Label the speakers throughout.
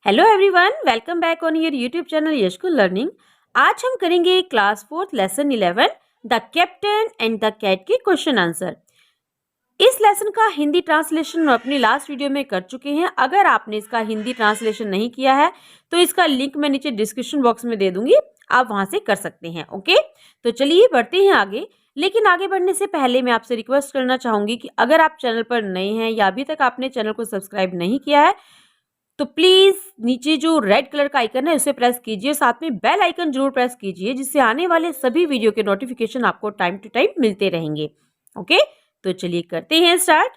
Speaker 1: Hello everyone, welcome back on your YouTube channel Yashkul learning. आज हम करेंगे class 4 lesson 11 the captain and the cat के question answer. इस lesson का Hindi translation हम अपनी लास्ट वीडियो में कर चुके हैं। अगर आपने इसका हिंदी ट्रांसलेशन नहीं किया है तो इसका लिंक मैं नीचे डिस्क्रिप्शन बॉक्स में दे दूंगी, आप वहां से कर सकते हैं। ओके, तो चलिए बढ़ते हैं आगे। लेकिन आगे बढ़ने से पहले मैं आपसे रिक्वेस्ट करना चाहूंगी कि अगर आप चैनल पर नए हैं या अभी तक आपने चैनल को सब्सक्राइब नहीं किया है तो प्लीज नीचे जो रेड कलर का आइकन है उसे प्रेस कीजिए, साथ में बेल आइकन जरूर प्रेस कीजिए जिससे आने वाले सभी वीडियो के नोटिफिकेशन आपको टाइम टू टाइम मिलते रहेंगे। ओके, तो चलिए करते हैं स्टार्ट।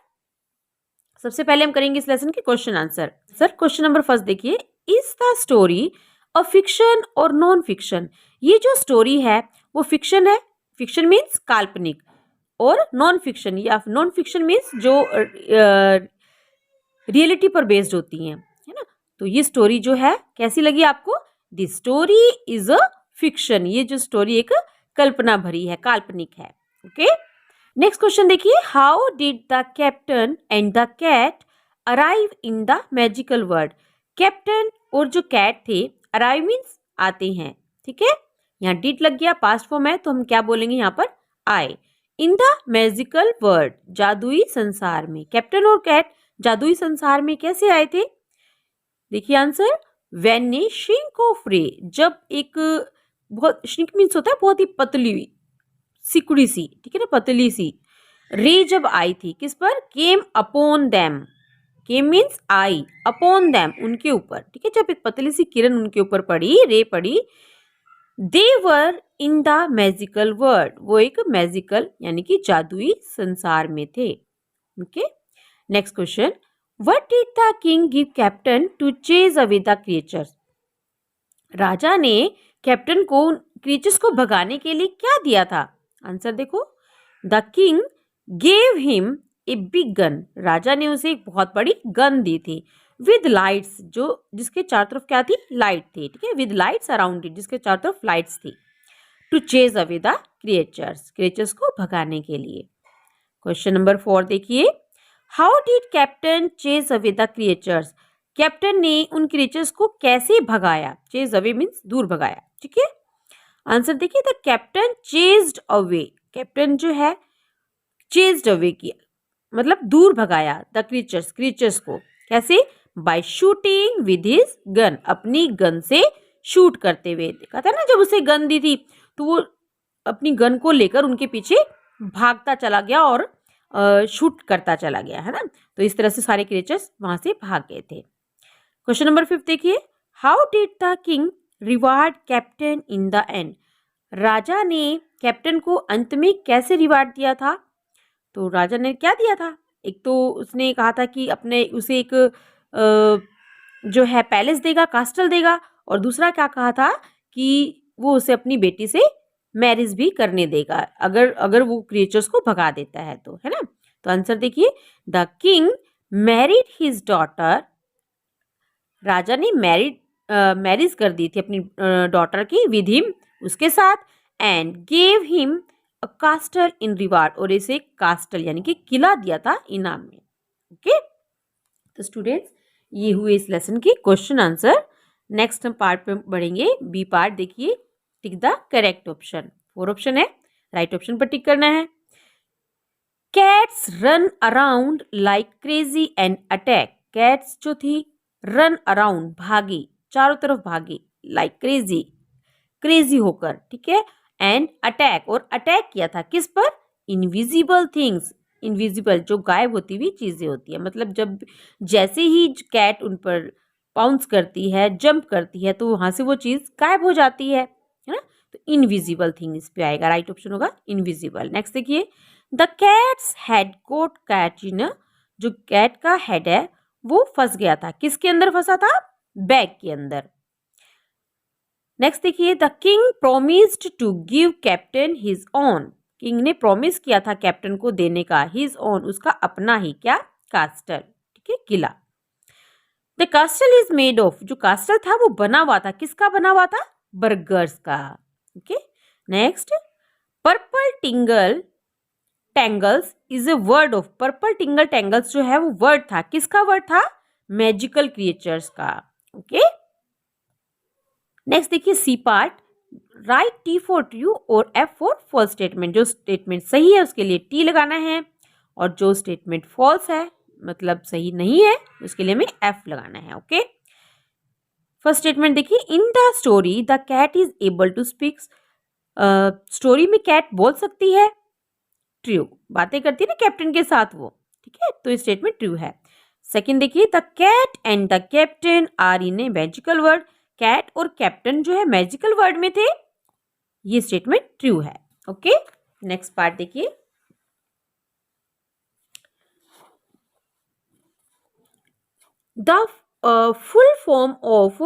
Speaker 1: सबसे पहले हम करेंगे इस लेसन के question answer. Sir question number first देखिए, is the story a fiction और नॉन फिक्शन? ये जो स्टोरी है वो फिक्शन है, फिक्शन मीन्स काल्पनिक, और नॉन फिक्शन या नॉन फिक्शन मीन्स जो रियलिटी पर बेस्ड होती हैं, है ना। तो ये स्टोरी जो है कैसी लगी आपको? This story is a fiction. ये जो स्टोरी एक कल्पना भरी है, काल्पनिक है। ओके, नेक्स्ट क्वेश्चन देखिए, how did the captain and the cat arrive in the magical world? Captain और जो कैट थे, अराइव मीन्स आते हैं, ठीक है। यहाँ डिड लग गया, पास्ट फॉर्म है, तो हम क्या बोलेंगे यहाँ पर? आए। इन द मैजिकल वर्ल्ड, जादुई संसार में। कैप्टन और कैट जादुई संसार में कैसे आए थे? देखिए answer, when A shrink of रे, जब एक बहुत, श्रिंक मीन्स होता है बहुत ही पतली सिकुड़ी सी, ठीक है ना, पतली सी। रे जब आई थी किस पर? Came upon them. Came means I, upon them उनके ऊपर, ठीक है। जब एक पतली सी किरण उनके ऊपर पड़ी, रे पड़ी, they were in the magical world, वो एक मैजिकल यानी कि जादुई संसार में थे। Okay, next question, what did the king give captain to chase away the creatures? राजा ने कैप्टन को क्रिएचर्स को भगाने के लिए क्या दिया था? आंसर देखो, the king gave him a big gun, राजा ने उसे एक बहुत बड़ी गन दी थी, विद लाइट्स, जो जिसके चारों तरफ क्या थी? लाइट थी, ठीक है, विद लाइट्स अराउंड इट, जिसके चारों तरफ लाइट्स थी। To chase away the creatures, creatures को भगाने के लिए। क्वेश्चन नंबर 4 देखिए, how did captain chase away the creatures? Captain ने उन क्रिएचर्स को कैसे भगाया? चेज अवे मीन्स दूर भगाया, ठीक है। आंसर देखिए, the captain chased away, captain जो है चेज्ड अवे किया, मतलब दूर भगाया, द क्रिएचर्स, क्रिएचर्स को कैसे? By shooting with his gun, अपनी गन से शूट करते हुए। देखा था ना, जब उसे गन दी थी तो वो अपनी गन को लेकर उनके पीछे भागता चला गया और शूट करता चला गया, है ना। तो इस तरह से सारे क्रिएचर्स वहां से भाग गए थे। क्वेश्चन नंबर 5 देखिए, how did the king reward captain in the end? राजा ने कैप्टन को अंत में कैसे रिवार्ड दिया था? तो राजा ने क्या दिया था? एक तो उसने कहा था कि अपने उसे एक जो है पैलेस देगा, कास्टल देगा, और दूसरा क्या कहा था कि वो उसे अपनी बेटी से मैरिज भी करने देगा अगर अगर वो क्रिएचर्स को भगा देता है तो, है ना। तो आंसर देखिए, the king married his daughter, राजा ने मैरिज कर दी थी अपनी डॉटर की, विद हिम, उसके साथ, and gave him a कास्टल in reward, और इसे कास्टल यानी कि किला दिया था इनाम में। ओके, तो स्टूडेंट्स ये हुए इस लेसन के क्वेश्चन आंसर। नेक्स्ट हम पार्ट पे बढ़ेंगे, बी पार्ट देखिए, tick the correct option. 4 option है, राइट ऑप्शन पर टिक करना है। Cats run around like crazy and attack, cats जो थी रन अराउंड, भागी, चारों तरफ भागी, लाइक क्रेजी, क्रेजी होकर, ठीक है, एंड अटैक, और अटैक किया था किस पर? इनविजिबल थिंग्स, इनविजिबल जो गायब होती हुई चीजें होती है, मतलब जब जैसे ही कैट उन पर पाउंस करती है, जंप करती है, तो वहां से वो चीज गायब हो जाती है ना। तो इनविजिबल थिंग इस पे आएगा, राइट ऑप्शन होगा इनविजिबल। नेक्स्ट देखिए, the cat's head got catch in, जो कैट का हेड है वो फंस गया था, किसके अंदर फंसा था? बैग के अंदर। नेक्स्ट देखिए, the king promised to give captain his own, king ने प्रॉमिस किया था कैप्टन को देने का, हिज ओन, उसका अपना ही क्या? कास्टल, ठीक है, किला। The castle is made of, जो कास्टल था वो बना हुआ था, किसका बना हुआ था? बर्गर्स का। Okay, next, purple tingle tangles is a word of, purple tingle tangles जो है वो वर्ड था, किसका वर्ड था? मैजिकल क्रिएचर्स का। ओके। नेक्स्ट देखिए C part, right T for true और एफ फॉर फॉल्स स्टेटमेंट। जो स्टेटमेंट सही है उसके लिए टी लगाना है और जो स्टेटमेंट फॉल्स है मतलब सही नहीं है उसके लिए हमें एफ लगाना है। ओके। फर्स्ट स्टेटमेंट देखिए, in the story the cat is able to speak. Story में कैट बोल सकती है, ट्रू, बातें करती है ना कैप्टन के साथ वो, ठीक है, तो ये स्टेटमेंट ट्रू है। सेकंड देखिए, the cat and the captain are in a magical word. Cat और कैप्टन जो है मैजिकल वर्ड में थे, ये स्टेटमेंट ट्रू है। ओके। नेक्स्ट पार्ट देखिए, the full form of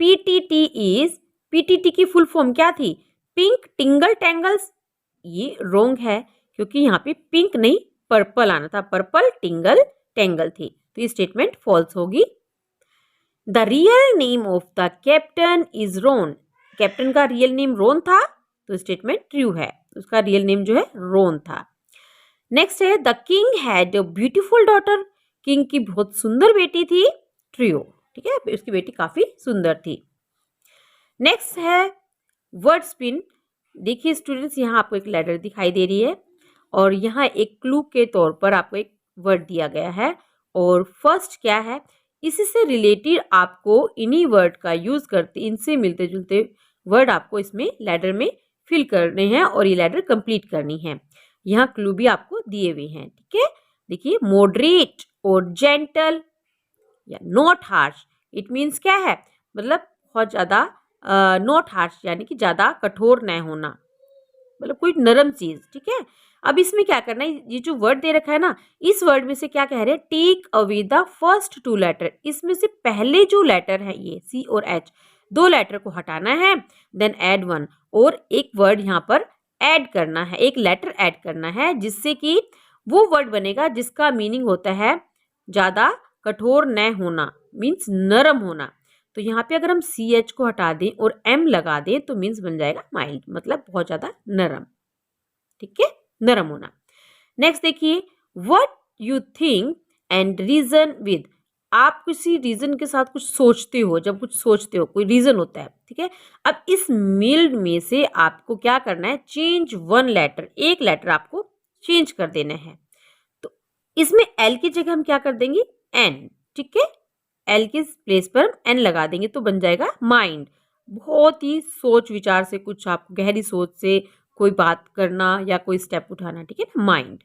Speaker 1: PTT is, PTT की फुल फॉर्म क्या थी, पिंक टिंगल टैंगल्स। ये रोंग है क्योंकि यहाँ पे पिंक नहीं पर्पल आना था, पर्पल टिंगल टैंगल थी, तो ये स्टेटमेंट फॉल्स होगी। The real name of the captain is Ron. Captain का रियल नेम रोन था, तो स्टेटमेंट ट्रू है, उसका रियल नेम जो है रोन था। नेक्स्ट है, the king had a beautiful daughter. King की बहुत सुंदर बेटी थी, ट्रू, ठीक है, उसकी बेटी काफी सुंदर थी। नेक्स्ट है वर्ड स्पिन। देखिए स्टूडेंट्स, यहाँ आपको एक लेटर दिखाई दे रही है और यहाँ एक क्लू के तौर पर आपको एक वर्ड दिया गया है और फर्स्ट क्या है, इसी से रिलेटेड आपको इन्हीं वर्ड का यूज करते, इनसे मिलते जुलते वर्ड आपको इसमें लेटर में फिल करने हैं और ये लेटर कंप्लीट करनी है। यहाँ क्लू भी आपको दिए हुए हैं, ठीक है। देखिए मॉडरेट और जेंटल या नॉट हार्श, इट मीन्स क्या है, मतलब बहुत ज्यादा, नॉट हार्श यानी कि ज्यादा कठोर न होना, मतलब कोई नरम चीज, ठीक है। अब इसमें क्या करना है, ये जो वर्ड दे रखा है ना, इस वर्ड में से क्या कह रहे हैं, take away the first two letter. इसमें से पहले जो लेटर है ये सी और एच, दो लेटर को हटाना है, देन ऐड वन, और एक वर्ड यहाँ पर ऐड करना है, एक लेटर ऐड करना है, जिससे कि वो वर्ड बनेगा जिसका मीनिंग होता है ज्यादा कठोर न होना, मीन्स नरम होना। तो यहाँ पे अगर हम सी एच को हटा दें और एम लगा दें तो मीन्स बन जाएगा माइल्ड, मतलब बहुत ज्यादा नरम, ठीक है, नरम होना। नेक्स्ट देखिए, what you think and reason with. आप किसी रीजन के साथ कुछ सोचते हो, जब कुछ सोचते हो कोई रीजन होता है, ठीक है। अब इस मिल्ड में से आपको क्या करना है, चेंज वन लेटर, एक लेटर आपको चेंज कर देना है। तो इसमें एल की जगह हम क्या कर देंगे, एन, ठीक है, एल के प्लेस पर एन लगा देंगे तो बन जाएगा माइंड। बहुत ही सोच विचार से, कुछ आपको गहरी सोच से कोई बात करना या कोई स्टेप उठाना, ठीक है, माइंड।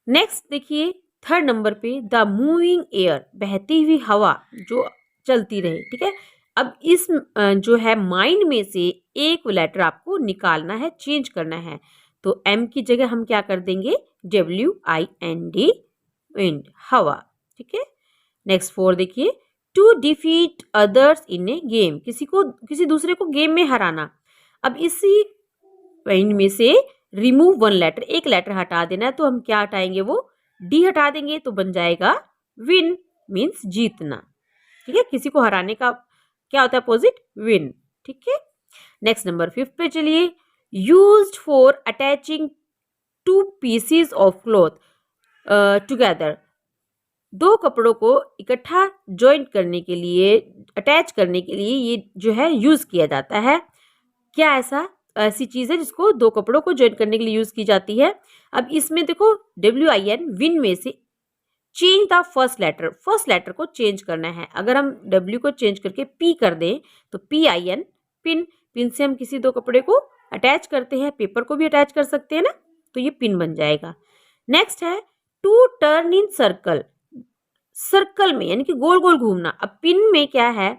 Speaker 1: नेक्स्ट देखिए थर्ड नंबर पे, द मूविंग एयर, बहती हुई हवा जो चलती रहे, ठीक है। अब इस जो है माइंड में से एक लेटर आपको निकालना है, चेंज करना है, तो एम की जगह हम क्या कर देंगे, WIND, विंड, हवा, ठीक है। नेक्स्ट 4 देखिए, to defeat others in a game, किसी दूसरे को गेम में हराना। अब इसी पॉइंट में से रिमूव वन लेटर, एक लेटर हटा देना है, तो हम क्या हटाएंगे, वो डी हटा देंगे तो बन जाएगा विन, मीन्स जीतना, ठीक है। किसी को हराने का क्या होता है अपोजिट, विन, ठीक है। नेक्स्ट नंबर 5 पे चलिए, used for attaching two pieces of cloth together. दो कपड़ों को इकट्ठा जॉइंट करने के लिए, अटैच करने के लिए ये जो है यूज किया जाता है। क्या ऐसी चीज है जिसको दो कपड़ों को जॉइंट करने के लिए यूज की जाती है। अब इसमें देखो WIN, विन में से चेंज द फर्स्ट लेटर को चेंज करना है। अगर हम W को चेंज करके P कर दें तो PIN, पिन, पिन से हम किसी दो कपड़े को अटैच करते हैं, पेपर को भी अटैच कर सकते हैं ना, तो ये पिन बन जाएगा। नेक्स्ट है to turn in circle, circle में यानी कि गोल गोल घूमना। अब पिन में क्या है,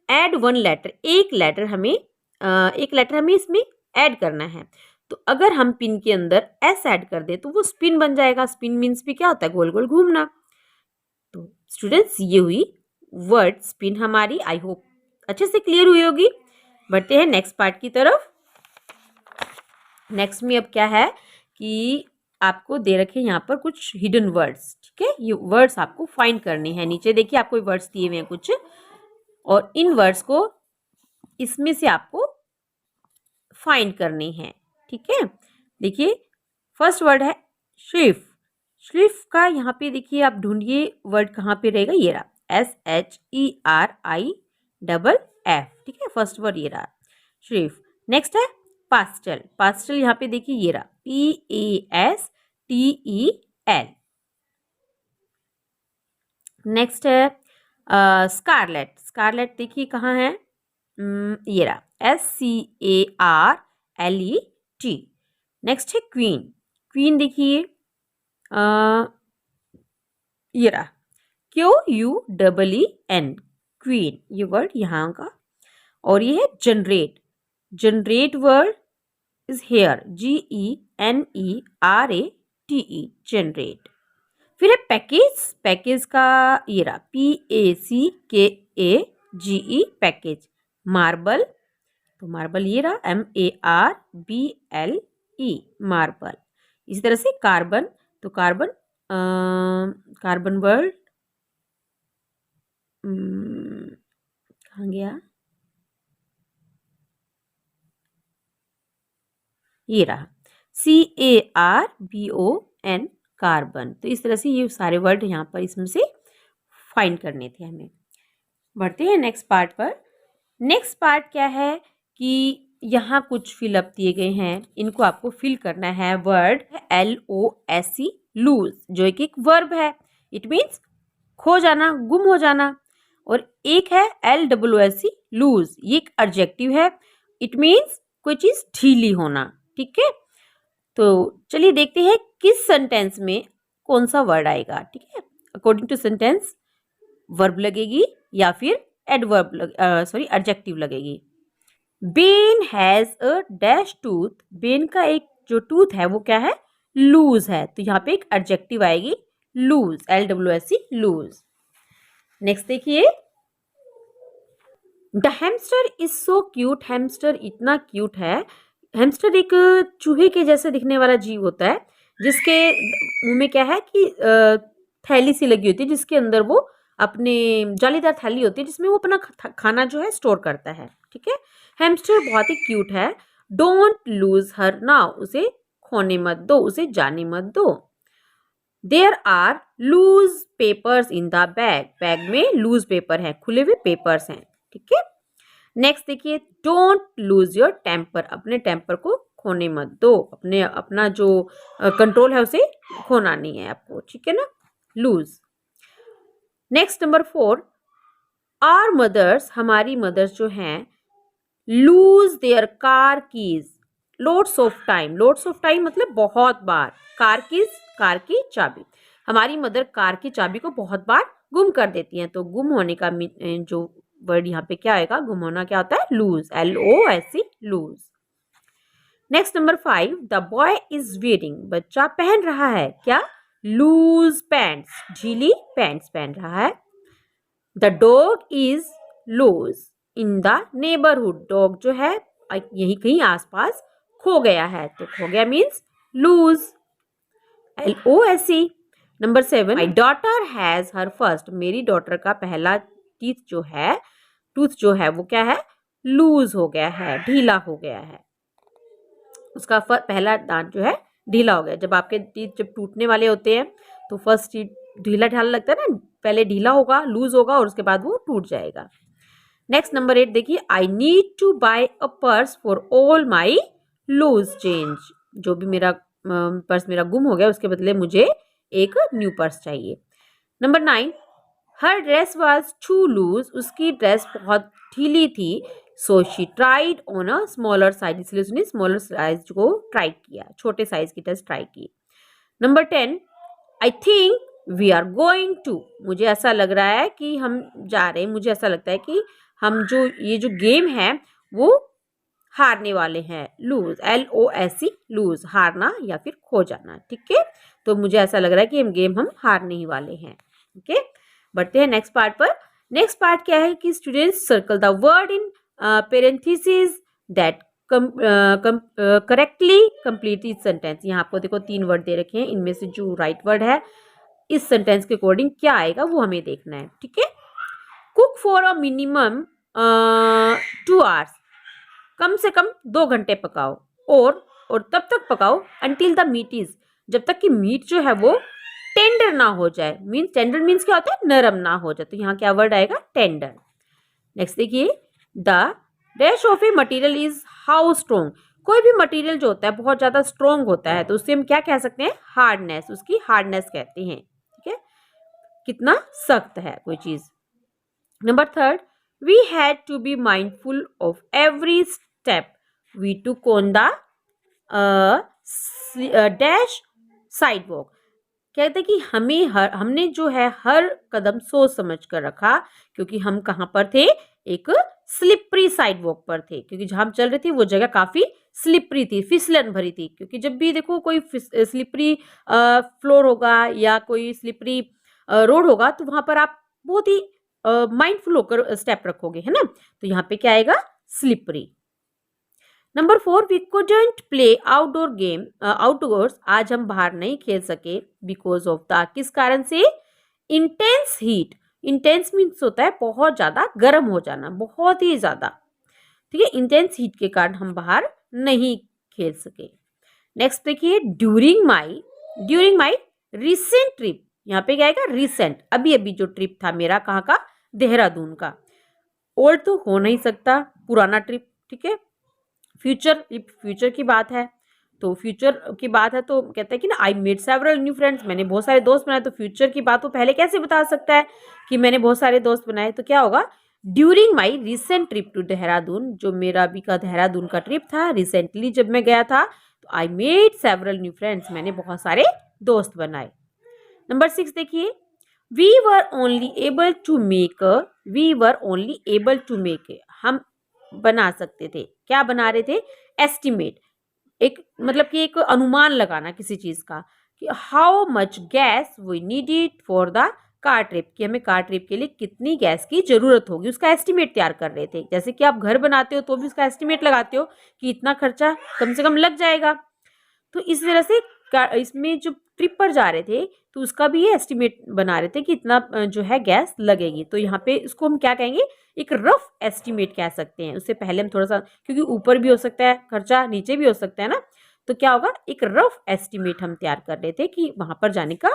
Speaker 1: ऐड वन लेटर, एक लेटर हमें इसमें ऐड करना है। तो अगर हम पिन के अंदर S ऐड कर दे तो वो स्पिन बन जाएगा। स्पिन मीन्स भी क्या होता है, गोल गोल घूमना। तो स्टूडेंट्स ये हुई वर्ड स्पिन हमारी, आई होप अच्छे से क्लियर हुई होगी। बढ़ते हैं नेक्स्ट पार्ट की तरफ। नेक्स्ट में अब क्या है कि आपको दे रखे यहाँ पर कुछ हिडन वर्ड्स, ठीक है, ये वर्ड्स आपको फाइंड करने हैं। नीचे देखिए आपको वर्ड्स दिए हुए हैं कुछ, और इन वर्ड्स को इसमें से आपको फाइंड करने हैं, ठीक है। देखिए फर्स्ट वर्ड है श्रिफ। श्रिफ का यहाँ पे देखिए आप ढूंढिए वर्ड कहाँ पे रहेगा, ये रहा, SHERIFF, ठीक है, फर्स्ट वर्ड ये रहा शरीफ। नेक्स्ट है पास्टल। पास्टल यहाँ पे देखिए ये रहा PASTEL। नेक्स्ट है स्कारलेट। स्कारलेट देखिए कहाँ है, ये रहा SCARLET। नेक्स्ट है क्वीन। क्वीन देखिए ये रहा QUEEN, क्वीन, ये वर्ड यहाँ का। और ये है generate. Generate word is here, GENERATE, generate. फिर है पैकेज। पैकेज का ये रहा PACKAGE, पैकेज। मार्बल, तो मार्बल ये रहा MARBLE, मार्बल। इसी तरह से कार्बन, तो कार्बन कार्बन वर्ड कहाँ गया, ये रहा CARBON, कार्बन। तो इस तरह से ये सारे वर्ड यहाँ पर इसमें से फाइंड करने थे हमें। बढ़ते हैं नेक्स्ट पार्ट पर। नेक्स्ट पार्ट क्या है कि यहाँ कुछ फिलअप दिए गए हैं, इनको आपको फिल करना है। वर्ड LOSE, लूज, जो एक वर्ब है, इट मीन्स खो जाना, गुम हो जाना। और एक है LWSE, लूज, ये एक एडजेक्टिव है, इट मीन्स कोई चीज ढीली होना, ठीक है। तो चलिए देखते हैं किस सेंटेंस में कौन सा वर्ड आएगा, ठीक है। अकॉर्डिंग टू सेंटेंस वर्ब लगेगी या फिर एडवर्ब एडजेक्टिव लगेगी। Ben has a dash tooth. Ben का एक जो टूथ है वो क्या है, लूज है, तो यहाँ पे एक एडजेक्टिव आएगी लूज, LWSE, लूज। नेक्स्ट देखिए, the hamster is so cute. Hamster इतना क्यूट है। हैमस्टर एक चूहे के जैसे दिखने वाला जीव होता है, जिसके मुंह में क्या है कि थैली सी लगी होती है, जिसके अंदर वो अपने जालीदार थैली होती है, जिसमें वो अपना खाना जो है स्टोर करता है, ठीक है। हैमस्टर बहुत ही क्यूट है। डोंट लूज हर नाउ, उसे खोने मत दो, उसे जाने मत दो। There are loose papers in the bag. Bag में लूज पेपर है, खुले हुए पेपर्स हैं, ठीक है। नेक्स्ट देखिए, डोंट लूज योर टेम्पर। अपने टेम्पर को खोने मत दो, अपना जो कंट्रोल है उसे खोना नहीं है आपको, ठीक है ना, lose. Next number 4, our mothers, हमारी मदर्स जो हैं, lose their car keys loads of time. Loads of time मतलब बहुत बार। कार कीज, कार की चाबी। हमारी मदर कार की चाबी को बहुत बार गुम कर देती हैं, तो गुम होने का जो वर्ड यहाँ पे क्या आएगा, गुम होना क्या होता है, lose, LOSE, lose. Next number 5, the boy is wearing. बच्चा पहन रहा है क्या, लूज पैंट्स, ढीली पैंट्स पहन रहा है। The dog is loose in the neighbourhood. Dog जो है यही कहीं आसपास खो गया है, तो खो गया means lose, LOSE। Number 7, my daughter has her first. मेरी डॉटर का पहला टूथ जो है वो क्या है, लूज हो गया है, ढीला हो गया है। उसका पहला दांत जो है ढीला हो गया। जब आपके टीथ जब टूटने वाले होते हैं तो फर्स्ट टीथ ढीला ढाला लगता है ना, पहले ढीला होगा, लूज होगा और उसके बाद वो टूट जाएगा। नेक्स्ट नंबर 8 देखिए, I need to buy a purse for all my loose change. जो भी मेरा पर्स मेरा गुम हो गया, उसके बदले मुझे एक न्यू पर्स चाहिए। Number 9, her dress was too loose. उसकी ड्रेस बहुत ढीली थी। So she tried on a smaller size, इसलिए उसने स्मॉलर साइज को ट्राई किया, छोटे साइज की ड्रेस ट्राई की। Number 10, I think we are going to. मुझे ऐसा लग रहा है कि हम जा रहे हैं, मुझे ऐसा लगता है कि हम ये जो गेम है वो हारने वाले हैं, लूज, LOSE, लूज, हारना या फिर खो जाना, ठीक है। तो मुझे ऐसा लग रहा है कि हम हारने ही वाले हैं, ओके। बढ़ते हैं नेक्स्ट पार्ट पर। नेक्स्ट पार्ट क्या है कि students circle the word in parenthesis that correctly complete this sentence. यहाँ आपको देखो 3 वर्ड दे रखे हैं, इनमें से जो राइट वर्ड है इस सेंटेंस के अकॉर्डिंग क्या आएगा वो हमें देखना है, ठीक है। Cook for a minimum 2 hours. कम से कम 2 घंटे पकाओ, और तब तक पकाओ until the meat is, जब तक कि मीट जो है वो टेंडर ना हो जाए, मीन्स टेंडर मीन्स क्या होता है, नरम ना हो जाए, तो यहाँ क्या वर्ड आएगा, टेंडर। नेक्स्ट देखिए, the dash of a material is how strong. कोई भी मटेरियल जो होता है बहुत ज्यादा स्ट्रोंग होता है तो उससे हम क्या कह सकते हैं, हार्डनेस, उसकी हार्डनेस कहते हैं, ठीक है, कितना सख्त है कोई चीज। Number third, we had to be mindful of every step we took on the dash sidewalk. कहते हैं कि हमने जो है हर कदम सोच समझ कर रखा, क्योंकि हम कहाँ पर थे, एक स्लिपरी साइड वॉक पर थे, क्योंकि जहाँ हम चल रहे थे वो जगह काफी स्लिपरी थी, फिसलन भरी थी, क्योंकि जब भी देखो कोई स्लिपरी फ्लोर होगा या कोई स्लिपरी रोड होगा तो वहां पर आप बहुत ही माइंडफुल होकर स्टेप रखोगे, है ना, तो यहाँ पे क्या आएगा, slippery. Number 4, we couldn't play outdoor game outdoors, आज हम बाहर नहीं खेल सके बिकॉज ऑफ द, किस कारण से, इंटेंस हीट। इंटेंस मीन्स होता है बहुत ज्यादा गर्म हो जाना, बहुत ही ज्यादा, ठीक है, इंटेंस हीट के कारण हम बाहर नहीं खेल सके। नेक्स्ट देखिए, ड्यूरिंग माई रिसेंट ट्रिप, यहाँ पे क्या आएगा, रिसेंट, अभी अभी जो ट्रिप था मेरा, कहाँ का, देहरादून का। ओल्ड तो हो नहीं सकता, पुराना ट्रिप, ठीक है। फ्यूचर की बात है, तो फ्यूचर की बात है तो कहते हैं कि ना, आई मेड सेवरल न्यू फ्रेंड्स, मैंने बहुत सारे दोस्त बनाए, तो फ्यूचर की बात वो पहले कैसे बता सकता है कि मैंने बहुत सारे दोस्त बनाए, तो क्या होगा, during my recent trip to Dehradun, जो मेरा अभी का देहरादून का ट्रिप था, रिसेंटली जब मैं गया था, तो I made several new friends, मैंने बहुत सारे दोस्त बनाए। नंबर 6 देखिए, we were only able to make हम बना सकते थे, क्या बना रहे थे, एस्टिमेट, एक मतलब कि एक अनुमान लगाना किसी चीज का, कि how much gas we needed for the car trip, कि हमें कार ट्रिप के लिए कितनी गैस की जरूरत होगी, उसका एस्टिमेट तैयार कर रहे थे। जैसे कि आप घर बनाते हो तो भी उसका एस्टिमेट लगाते हो कि इतना खर्चा कम से कम लग जाएगा, तो इस तरह से इसमें जो ट्रिप पर जा रहे थे तो उसका भी ये एस्टिमेट बना रहे थे कि इतना जो है गैस लगेगी, तो यहाँ पे इसको हम क्या कहेंगे, एक रफ एस्टिमेट कह सकते हैं। उससे पहले हम थोड़ा सा, क्योंकि ऊपर भी हो सकता है खर्चा, नीचे भी हो सकता है ना, तो क्या होगा, एक रफ एस्टिमेट हम तैयार कर रहे थे कि वहां पर जाने का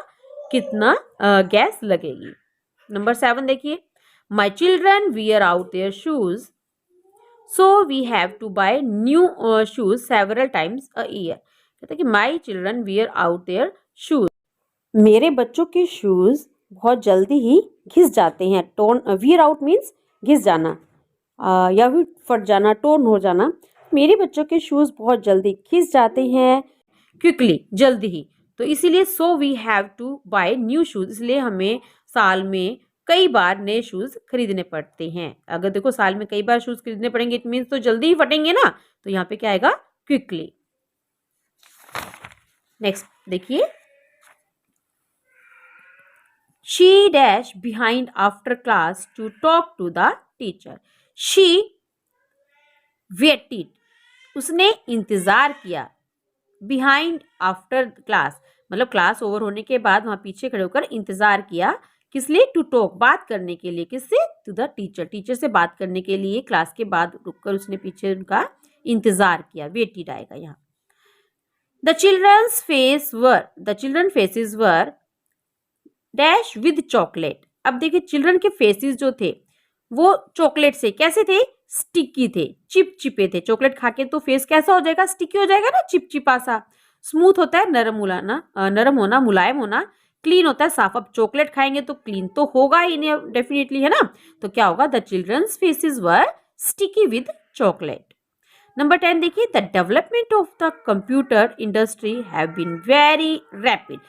Speaker 1: कितना गैस लगेगी। नंबर 7 देखिए, my children wear out their shoes so we have to buy new shoes several times a year. कहता है कि my children wear out their shoes, मेरे बच्चों के शूज बहुत जल्दी ही घिस जाते हैं, टोन, वियर आउट मीन्स घिस जाना या फिर फट जाना, टोन हो जाना, मेरे बच्चों के शूज बहुत जल्दी घिस जाते हैं, क्विकली, जल्दी ही, तो इसीलिए so we have to buy new shoes, इसलिए हमें साल में कई बार नए शूज खरीदने पड़ते हैं। अगर देखो साल में कई बार शूज खरीदने पड़ेंगे, इट मीन्स तो जल्दी ही फटेंगे ना, तो यहाँ पे क्या आएगा, क्विकली। नेक्स्ट देखिए, she dash behind after class to talk to the teacher. She waited, उसने इंतजार किया, behind after class, मतलब क्लास ओवर होने के बाद वहां पीछे खड़े होकर इंतजार किया, किस लिए, टू टॉक, बात करने के लिए, किससे, टू द टीचर, टीचर से बात करने के लिए क्लास के बाद रुककर उसने पीछे उनका इंतजार किया, वेटेड आएगा यहाँ। The children faces were dash with chocolate, अब देखिए चिल्ड्रन के फेसेस जो थे वो चॉकलेट से कैसे थे, स्टिकी थे, चिपचिपे थे, चॉकलेट खा के तो फेस कैसा हो जाएगा, स्टिकी हो जाएगा ना, चिपचिपा सा। स्मूथ होता है नरम होना, मुलायम होना, क्लीन होता है साफ। अब चॉकलेट खाएंगे तो क्लीन तो होगा ही नहीं डेफिनेटली, है ना, तो क्या होगा, the children's faces were sticky with chocolate. Number 10 देखिए, the development of the computer industry have been very rapid,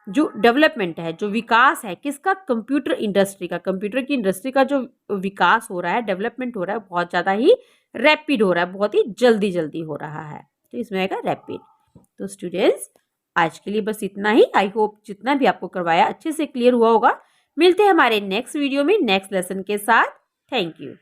Speaker 1: जो डेवलपमेंट है, जो विकास है किसका, कंप्यूटर इंडस्ट्री का, कंप्यूटर की इंडस्ट्री का जो विकास हो रहा है, डेवलपमेंट हो रहा है, बहुत ज़्यादा ही रैपिड हो रहा है, बहुत ही जल्दी जल्दी हो रहा है, तो इसमें आएगा रैपिड। तो स्टूडेंट्स आज के लिए बस इतना ही। आई होप जितना भी आपको करवाया अच्छे से क्लियर हुआ होगा। मिलते हैं हमारे नेक्स्ट वीडियो में नेक्स्ट लेसन के साथ। Thank you.